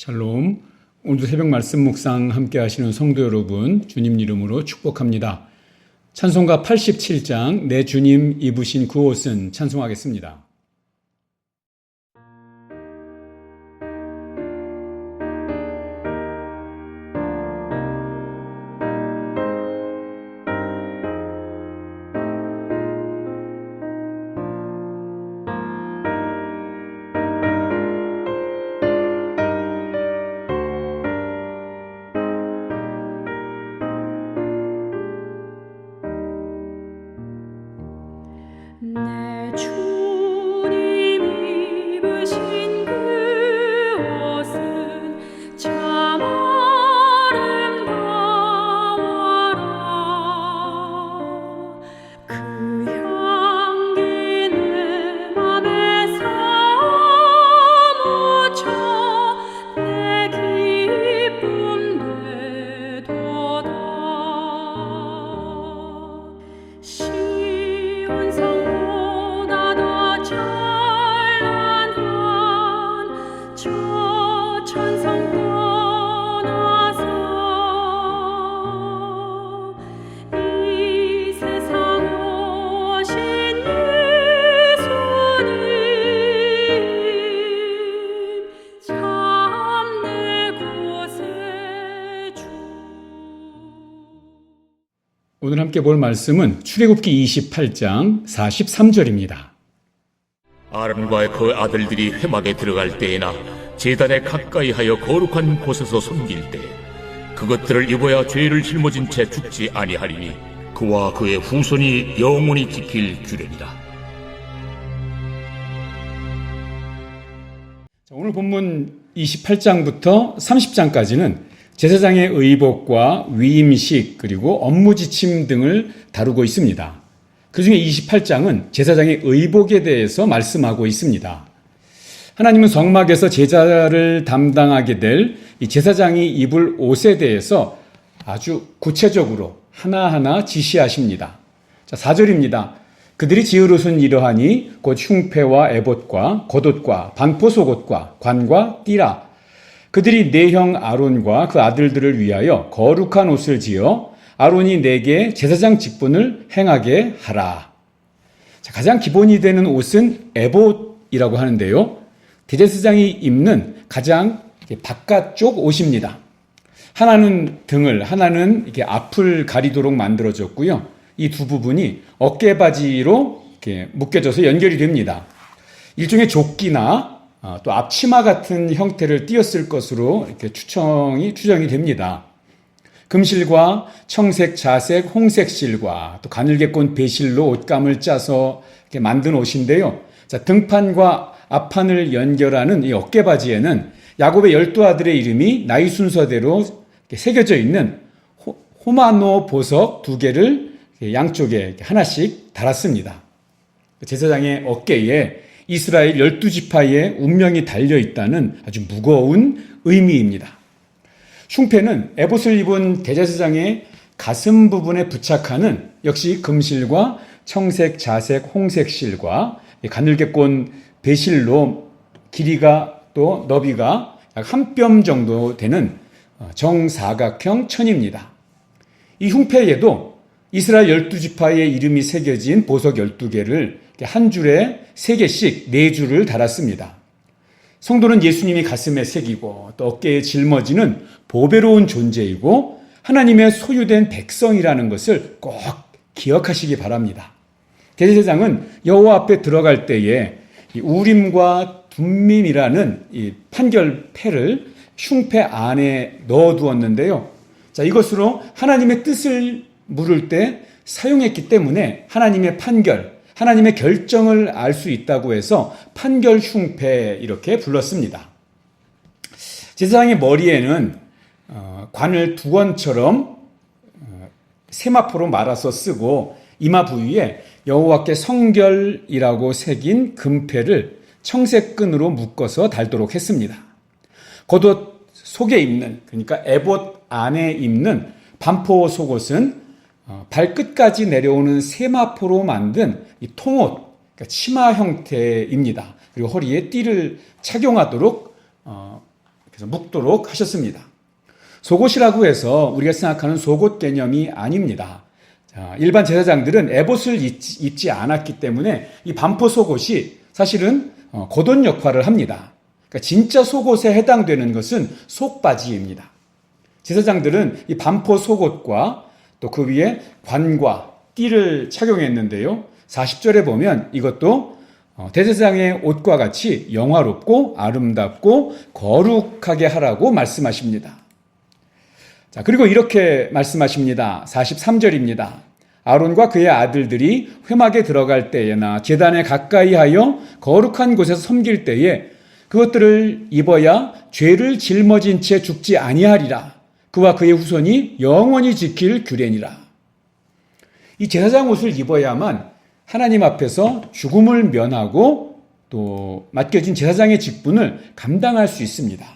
샬롬. 오늘도 새벽 말씀 묵상 함께 하시는 성도 여러분, 주님 이름으로 축복합니다. 찬송가 87장 내 주님 입으신 그 옷은 찬송하겠습니다. 내 주님 입으신 그 옷은 참 아름다워라. 그 향기 내 맘에 사무쳐 내 기쁨 되도다. 시온성보다 더 찬란한 저 찬송 떠나서 이 세상 오신 예수님 참 내 곳의 주. 오늘 함께 볼 말씀은 출애굽기 28장 43절입니다. 아론과 그 아들들이 회막에 들어갈 때에나 제단에 가까이 하여 거룩한 곳에서 섬길 때 그것들을 입어야 죄를 짊어진 채 죽지 아니하리니 그와 그의 후손이 영원히 지킬 규례니라. 오늘 본문 28장부터 30장까지는 제사장의 의복과 위임식 그리고 업무 지침 등을 다루고 있습니다. 그중에 28장은 제사장의 의복에 대해서 말씀하고 있습니다. 하나님은 성막에서 제사를 담당하게 될 이 제사장이 입을 옷에 대해서 아주 구체적으로 하나하나 지시하십니다. 자, 4절입니다. 그들이 지을 옷은 이러하니 곧 흉패와 에봇과 겉옷과 반포 속옷과 관과 띠라. 그들이 내 형 아론과 그 아들들을 위하여 거룩한 옷을 지어 아론이 내게 제사장 직분을 행하게 하라. 자, 가장 기본이 되는 옷은 에봇이라고 하는데요. 대제사장이 입는 가장 바깥쪽 옷입니다. 하나는 등을, 하나는 이렇게 앞을 가리도록 만들어졌고요. 이 두 부분이 어깨바지로 이렇게 묶여져서 연결이 됩니다. 일종의 조끼나 또 앞치마 같은 형태를 띄었을 것으로 이렇게 추정이 됩니다. 금실과 청색, 자색, 홍색 실과 또 가늘게 꼰 배실로 옷감을 짜서 이렇게 만든 옷인데요. 자, 등판과 앞판을 연결하는 이 어깨바지에는 야곱의 12아들의 이름이 나이 순서대로 이렇게 새겨져 있는 호마노 보석 2개를 양쪽에 하나씩 달았습니다. 제사장의 어깨에 이스라엘 12지파의 운명이 달려있다는 아주 무거운 의미입니다. 흉패는 에봇을 입은 대제사장의 가슴 부분에 부착하는 역시 금실과 청색, 자색, 홍색 실과 가늘게 꼰 배실로 길이가 또 너비가 약 한 뼘 정도 되는 정사각형 천입니다. 이 흉패에도 이스라엘 12지파의 이름이 새겨진 보석 12개를 한 줄에 3개씩 4줄을 달았습니다. 성도는 예수님이 가슴에 새기고 또 어깨에 짊어지는 보배로운 존재이고 하나님의 소유된 백성이라는 것을 꼭 기억하시기 바랍니다. 대제사장은 여호와 앞에 들어갈 때에 이 우림과 둠밈이라는 이 판결패를 흉패 안에 넣어두었는데요. 자, 이것으로 하나님의 뜻을 물을 때 사용했기 때문에 하나님의 판결, 하나님의 결정을 알 수 있다고 해서 판결 흉패 이렇게 불렀습니다. 제사장의 머리에는 관을 두건처럼 세마포로 말아서 쓰고 이마 부위에 여호와께 성결이라고 새긴 금패를 청색 끈으로 묶어서 달도록 했습니다. 겉옷 속에 입는, 그러니까 에봇 안에 입는 반포 속옷은 발끝까지 내려오는 세마포로 만든 이 통옷, 그러니까 치마 형태입니다. 그리고 허리에 띠를 착용하도록 그래서 묵도록 하셨습니다. 속옷이라고 해서 우리가 생각하는 속옷 개념이 아닙니다. 자, 일반 제사장들은 에봇을 입지 않았기 때문에 이 반포 속옷이 사실은 겉옷 역할을 합니다. 그러니까 진짜 속옷에 해당되는 것은 속바지입니다. 제사장들은 이 반포 속옷과 또 그 위에 관과 띠를 착용했는데요. 40절에 보면 이것도 대제사장의 옷과 같이 영화롭고 아름답고 거룩하게 하라고 말씀하십니다. 자, 그리고 이렇게 말씀하십니다. 43절입니다. 아론과 그의 아들들이 회막에 들어갈 때에나 제단에 가까이 하여 거룩한 곳에서 섬길 때에 그것들을 입어야 죄를 짊어진 채 죽지 아니하리라. 그와 그의 후손이 영원히 지킬 규례니라. 이 제사장 옷을 입어야만 하나님 앞에서 죽음을 면하고 또 맡겨진 제사장의 직분을 감당할 수 있습니다.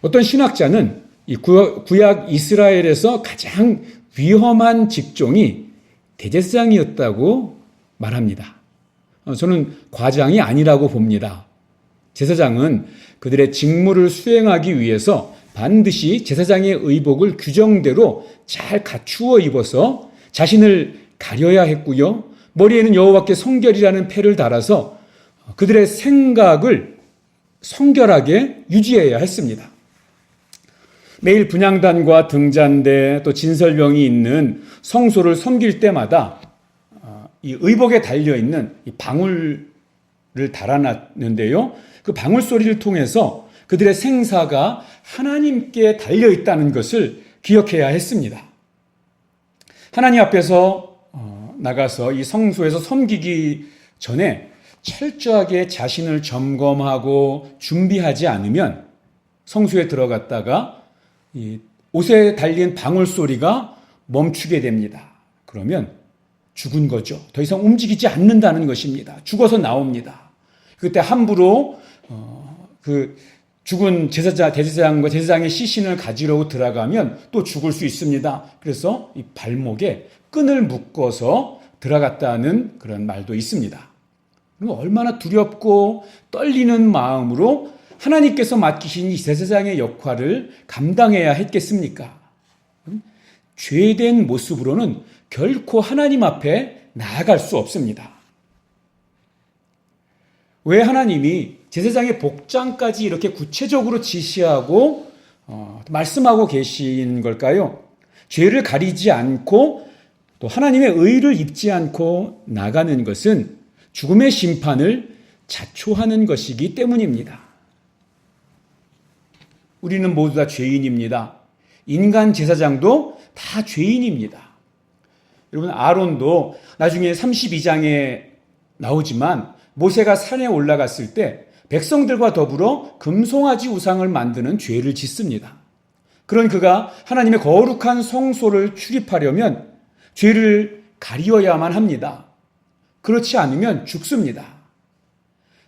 어떤 신학자는 이 구약 이스라엘에서 가장 위험한 직종이 대제사장이었다고 말합니다. 저는 과장이 아니라고 봅니다. 제사장은 그들의 직무를 수행하기 위해서 반드시 제사장의 의복을 규정대로 잘 갖추어 입어서 자신을 가려야 했고요. 머리에는 여호와께 성결이라는 패를 달아서 그들의 생각을 성결하게 유지해야 했습니다. 매일 분향단과 등잔대 또 진설병이 있는 성소를 섬길 때마다 이 의복에 달려있는 이 방울을 달아놨는데요. 그 방울 소리를 통해서 그들의 생사가 하나님께 달려있다는 것을 기억해야 했습니다. 하나님 앞에서 나가서 이 성소에서 섬기기 전에 철저하게 자신을 점검하고 준비하지 않으면 성소에 들어갔다가 이 옷에 달린 방울 소리가 멈추게 됩니다. 그러면 죽은 거죠. 더 이상 움직이지 않는다는 것입니다. 죽어서 나옵니다. 그때 함부로 그 죽은 대제사장과 제사장의 시신을 가지러 들어가면 또 죽을 수 있습니다. 그래서 이 발목에 끈을 묶어서 들어갔다는 그런 말도 있습니다. 얼마나 두렵고 떨리는 마음으로 하나님께서 맡기신 이 제사장의 역할을 감당해야 했겠습니까? 죄된 모습으로는 결코 하나님 앞에 나아갈 수 없습니다. 왜 하나님이 제사장의 복장까지 이렇게 구체적으로 지시하고 말씀하고 계신 걸까요? 죄를 가리지 않고 또 하나님의 의를 입지 않고 나가는 것은 죽음의 심판을 자초하는 것이기 때문입니다. 우리는 모두 다 죄인입니다. 인간 제사장도 다 죄인입니다. 여러분, 아론도 나중에 32장에 나오지만 모세가 산에 올라갔을 때 백성들과 더불어 금송아지 우상을 만드는 죄를 짓습니다. 그런 그가 하나님의 거룩한 성소를 출입하려면 죄를 가리어야만 합니다. 그렇지 않으면 죽습니다.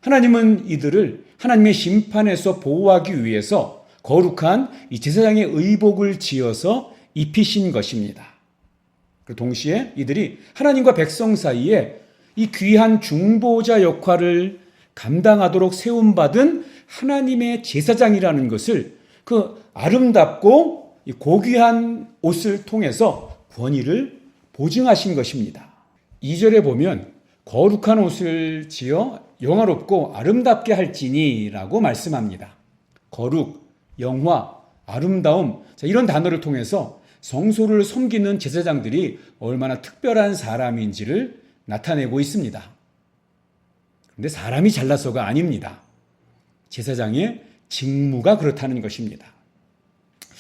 하나님은 이들을 하나님의 심판에서 보호하기 위해서 거룩한 이 제사장의 의복을 지어서 입히신 것입니다. 동시에 이들이 하나님과 백성 사이에 이 귀한 중보자 역할을 감당하도록 세움받은 하나님의 제사장이라는 것을 그 아름답고 고귀한 옷을 통해서 권위를 보증하신 것입니다. 2절에 보면 거룩한 옷을 지어 영화롭고 아름답게 할지니라고 말씀합니다. 거룩, 영화, 아름다움, 이런 단어를 통해서 성소를 섬기는 제사장들이 얼마나 특별한 사람인지를 나타내고 있습니다. 그런데 사람이 잘나서가 아닙니다. 제사장의 직무가 그렇다는 것입니다.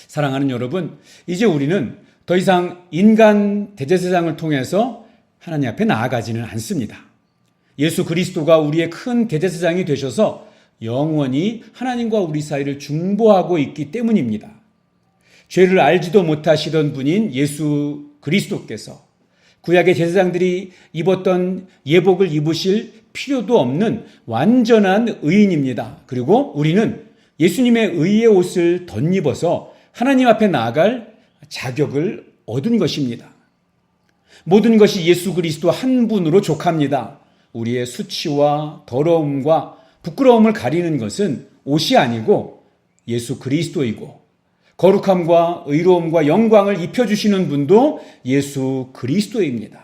사랑하는 여러분, 이제 우리는 더 이상 인간 대제사장을 통해서 하나님 앞에 나아가지는 않습니다. 예수 그리스도가 우리의 큰 대제사장이 되셔서 영원히 하나님과 우리 사이를 중보하고 있기 때문입니다. 죄를 알지도 못하시던 분인 예수 그리스도께서 구약의 제사장들이 입었던 예복을 입으실 필요도 없는 완전한 의인입니다. 그리고 우리는 예수님의 의의 옷을 덧입어서 하나님 앞에 나아갈 자격을 얻은 것입니다. 모든 것이 예수 그리스도 한 분으로 족합니다. 우리의 수치와 더러움과 부끄러움을 가리는 것은 옷이 아니고 예수 그리스도이고, 거룩함과 의로움과 영광을 입혀주시는 분도 예수 그리스도입니다.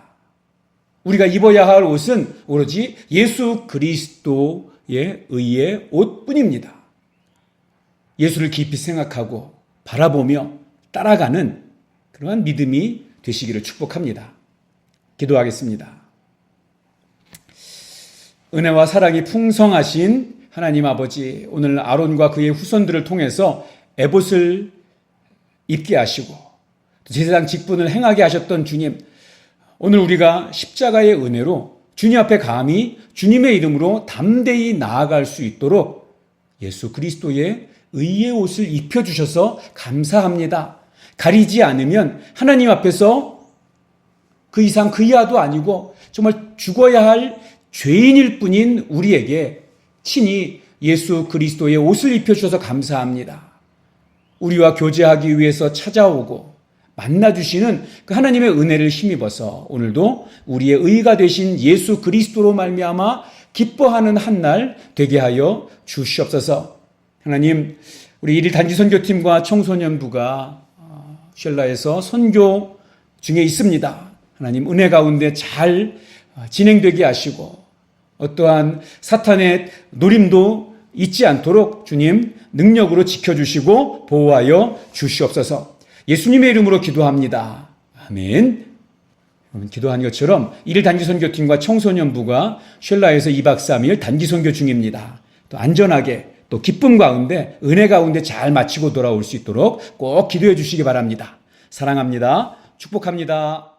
우리가 입어야 할 옷은 오로지 예수 그리스도의 의의 옷뿐입니다. 예수를 깊이 생각하고 바라보며 따라가는 그러한 믿음이 되시기를 축복합니다. 기도하겠습니다. 은혜와 사랑이 풍성하신 하나님 아버지, 오늘 아론과 그의 후손들을 통해서 에봇을 입게 하시고 제사장 직분을 행하게 하셨던 주님, 오늘 우리가 십자가의 은혜로 주님 앞에 감히 주님의 이름으로 담대히 나아갈 수 있도록 예수 그리스도의 의의 옷을 입혀주셔서 감사합니다. 가리지 않으면 하나님 앞에서 그 이상 그 이하도 아니고 정말 죽어야 할 죄인일 뿐인 우리에게 친히 예수 그리스도의 옷을 입혀주셔서 감사합니다. 우리와 교제하기 위해서 찾아오고 만나주시는 그 하나님의 은혜를 힘입어서 오늘도 우리의 의가 되신 예수 그리스도로 말미암아 기뻐하는 한 날 되게 하여 주시옵소서. 하나님, 우리 1일 단기선교팀과 청소년부가 쉘라에서 선교 중에 있습니다. 하나님, 은혜 가운데 잘 진행되게 하시고 어떠한 사탄의 노림도 잊지 않도록 주님 능력으로 지켜주시고 보호하여 주시옵소서. 예수님의 이름으로 기도합니다. 아멘. 기도한 것처럼 1일 단기선교팀과 청소년부가 쉘라에서 2박 3일 단기선교 중입니다. 또 안전하게 또 기쁨 가운데 은혜 가운데 잘 마치고 돌아올 수 있도록 꼭 기도해 주시기 바랍니다. 사랑합니다. 축복합니다.